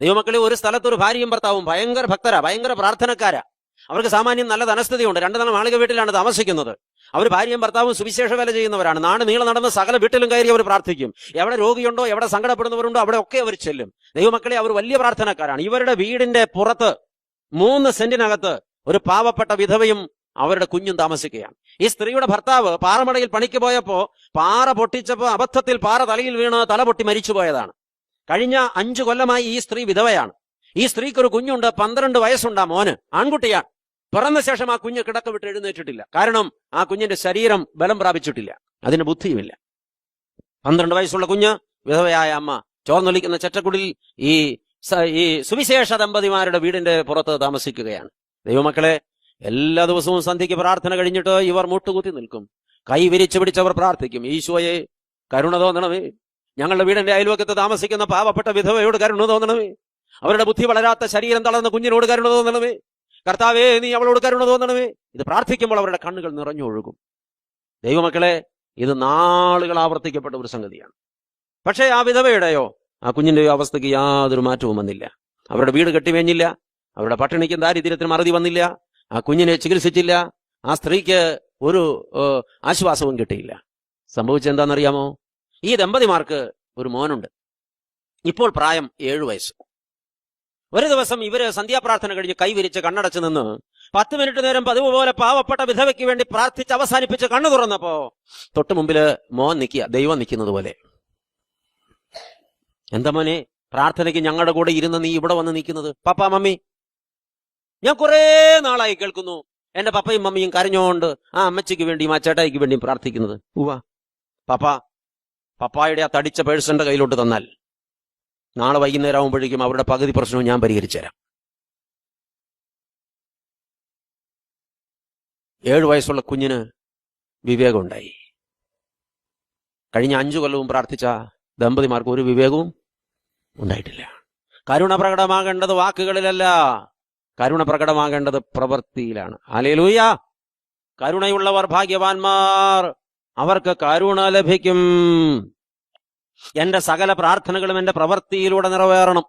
ദൈവമക്കളെ, ഒരു സ്ഥലത്ത് ഒരു ഭാര്യയും ഭർത്താവും ഭയങ്കര ഭക്തരാ, ഭയങ്കര പ്രാർത്ഥനക്കാരാ. അവർക്ക് സാമാന്യം നല്ല ധനസ്ഥിതിയുണ്ട്. 2 നില മാളിക വീട്ടിലാണ് താമസിക്കുന്നത്. അവർ ഭാര്യയും ഭർത്താവും സുവിശേഷ വേല ചെയ്യുന്നവരാണ്. നാട് നീളെ നടന്ന് സകല വീട്ടിലും കയറി അവർ പ്രാർത്ഥിക്കും. എവിടെ രോഗിയുണ്ടോ, എവിടെ സങ്കടപ്പെടുന്നവരുണ്ടോ, അവിടെ ഒക്കെ അവർ ചെല്ലും. ദൈവമക്കളെ, അവർ വലിയ പ്രാർത്ഥനക്കാരാണ്. ഇവരുടെ വീടിന്റെ പുറത്ത് 3 സെന്റിനകത്ത് ഒരു പാവപ്പെട്ട വിധവയും അവരുടെ കുഞ്ഞും താമസിക്കുകയാണ്. ഈ സ്ത്രീയുടെ ഭർത്താവ് പാറമടയിൽ പണിക്ക് പോയപ്പോ പാറ പൊട്ടിച്ചപ്പോ അബദ്ധത്തിൽ പാറ തലയിൽ വീണ് തല പൊട്ടി മരിച്ചുപോയതാണ്. കഴിഞ്ഞ 5 കൊല്ലമായി ഈ സ്ത്രീ വിധവയാണ്. ഈ സ്ത്രീക്ക് ഒരു കുഞ്ഞുണ്ട്. 12 വയസ്സുണ്ട്. മോന് ആൺകുട്ടിയാണ്. പിറന്ന ശേഷം ആ കുഞ്ഞ് കിടക്ക വിട്ട് എഴുന്നേറ്റിട്ടില്ല. കാരണം ആ കുഞ്ഞിന്റെ ശരീരം ബലം പ്രാപിച്ചിട്ടില്ല, അതിന് ബുദ്ധിയുമില്ല. 12 വയസ്സുള്ള കുഞ്ഞ്, വിധവയായ അമ്മ ചോർന്നൊലിക്കുന്ന ചെറ്റക്കുടിൽ ഈ സുവിശേഷ ദമ്പതിമാരുടെ വീടിന്റെ പുറത്ത് താമസിക്കുകയാണ്. ദൈവമക്കളെ, എല്ലാ ദിവസവും സന്ധ്യയ്ക്ക് പ്രാർത്ഥന കഴിഞ്ഞിട്ട് ഇവർ മുട്ടുകുത്തി നിൽക്കും. കൈ വിരിച്ചു പിടിച്ചവർ പ്രാർത്ഥിക്കും. ഈശോയെ, കരുണ തോന്നണമേ, ഞങ്ങളുടെ വീടിന്റെ അയൽവക്കത്ത് താമസിക്കുന്ന പാവപ്പെട്ട വിധവയോട് കരുണ തോന്നണമേ, അവരുടെ ബുദ്ധി വളരാത്ത ശരീരം തളർന്ന കുഞ്ഞിനോട് കരുണ തോന്നണമേ, കർത്താവേ നീ അവളോട് കരുണ തോന്നണമേ. ഇത് പ്രാർത്ഥിക്കുമ്പോൾ അവരുടെ കണ്ണുകൾ നിറഞ്ഞൊഴുകും. ദൈവമക്കളെ, ഇത് നാളുകൾ ആവർത്തിക്കപ്പെട്ട ഒരു സംഗതിയാണ്. പക്ഷേ ആ വിധവയുടെയോ ആ കുഞ്ഞിന്റെയോ അവസ്ഥയ്ക്ക് യാതൊരു മാറ്റവും വന്നില്ല. അവരുടെ വീട് കെട്ടിവേഞ്ഞില്ല, അവരുടെ പട്ടിണിക്കും ദാരിദ്ര്യത്തിനും അറുതി വന്നില്ല, ആ കുഞ്ഞിനെ ചികിത്സിച്ചില്ല, ആ സ്ത്രീക്ക് ഒരു ആശ്വാസവും കിട്ടിയില്ല. സംഭവിച്ചെന്താണെന്നറിയാമോ? ഈ ദമ്പതിമാർക്ക് ഒരു മോനുണ്ട്. ഇപ്പോൾ പ്രായം 7 വയസ്സ്. ഒരു ദിവസം ഇവര് സന്ധ്യാപ്രാർത്ഥന കഴിഞ്ഞ് കൈവിരിച്ച് കണ്ണടച്ച് നിന്ന് 10 മിനിറ്റ് നേരം പതിവ് പോലെ പാവപ്പെട്ട വിധവയ്ക്ക് വേണ്ടി പ്രാർത്ഥിച്ച് അവസാനിപ്പിച്ച് കണ്ണു തുറന്നപ്പോ തൊട്ട് മുമ്പില് മോൻ നിൽക്കുക, ദൈവം നിൽക്കുന്നത് പോലെ. എന്താ മോനെ, പ്രാർത്ഥനയ്ക്ക് ഞങ്ങളുടെ കൂടെ ഇരുന്ന് നീ ഇവിടെ വന്ന് നിൽക്കുന്നത്? പപ്പാ, മമ്മി, ഞാൻ കുറെ നാളായി കേൾക്കുന്നു എന്റെ പപ്പയും മമ്മിയും കരഞ്ഞോണ്ട് ആ അമ്മച്ചിക്ക് വേണ്ടിയും ആ ചേട്ടായിക്ക് വേണ്ടിയും പ്രാർത്ഥിക്കുന്നത്. ഉവ്വ പപ്പായുടെ ആ തടിച്ച പേഴ്സന്റെ കയ്യിലോട്ട് തന്നാൽ നാളെ വൈകുന്നേരം ആകുമ്പോഴേക്കും അവരുടെ പകുതി പ്രശ്നവും ഞാൻ പരിഹരിച്ചു തരാം. 7 വയസ്സുള്ള കുഞ്ഞിന് വിവേകമുണ്ടായി. കഴിഞ്ഞ 5 കൊല്ലവും പ്രാർത്ഥിച്ച ദമ്പതിമാർക്ക് ഒരു വിവേകവും ഉണ്ടായിട്ടില്ല. കരുണ പ്രകടമാകേണ്ടത് വാക്കുകളിലല്ല, കരുണ പ്രകടമാകേണ്ടത് പ്രവൃത്തിയിലാണ്. ഹല്ലേലൂയ! കരുണയുള്ളവർ ഭാഗ്യവാന്മാർ, അവർക്ക് കരുണ ലഭിക്കും. എന്റെ സകല പ്രാർത്ഥനകളും എന്റെ പ്രവൃത്തിയിലൂടെ നിറവേറണം.